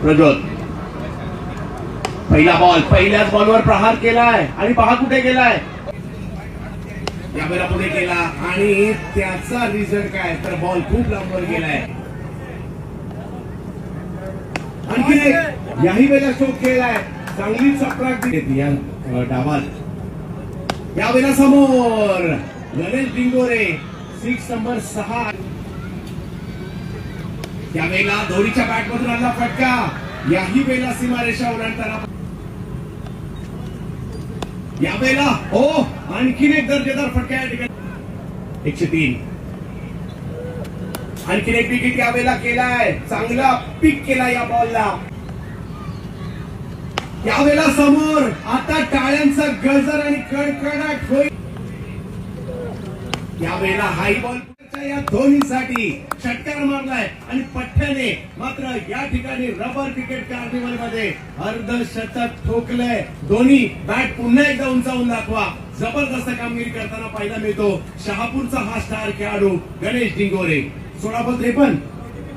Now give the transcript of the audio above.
प्रज्वल पहिला बॉल, पहिल्याच बॉलवर प्रहार केलाय आणि पहा कुठे गेलाय, यावेळेला पुढे केला आणि त्याचा रिझल्ट काय तर बॉल खूप लांबवर गेलाय. आणखी एक याही वेळेला शोध केलाय, चांगली चपराक या डावात. यावेळेला समोर गणेश डिंगोरे 6 नंबर 6. यावेळेला धोनीच्या बॅटमधून आला फटका, याही वेळेला सीमारेषा ओलांडताना यावेळेला हो आणखीन एक दर्जेदार फटका या ठिकाणी. 103. आणखीन एक विकेट यावेळेला केलाय, चांगला पिक केला या बॉलला. यावेळेला समोर आता टाळ्यांचा गजर आणि कडकडाट होईल. यावेळेला हाय बॉल या धोनीसाठी षटकार मारलाय आणि पठ्ठ्याने मात्र या ठिकाणी रबर क्रिकेट कार्निवल मध्ये अर्धशतक ठोकलंय. धोनी बॅट पुन्हा एकदा उंचावून दाखवा. जबरदस्त कामगिरी करताना पाहायला मिळतो शहापूरचा हा स्टार खेळाडू गणेश डिंगोरे. 16 बॉल 53.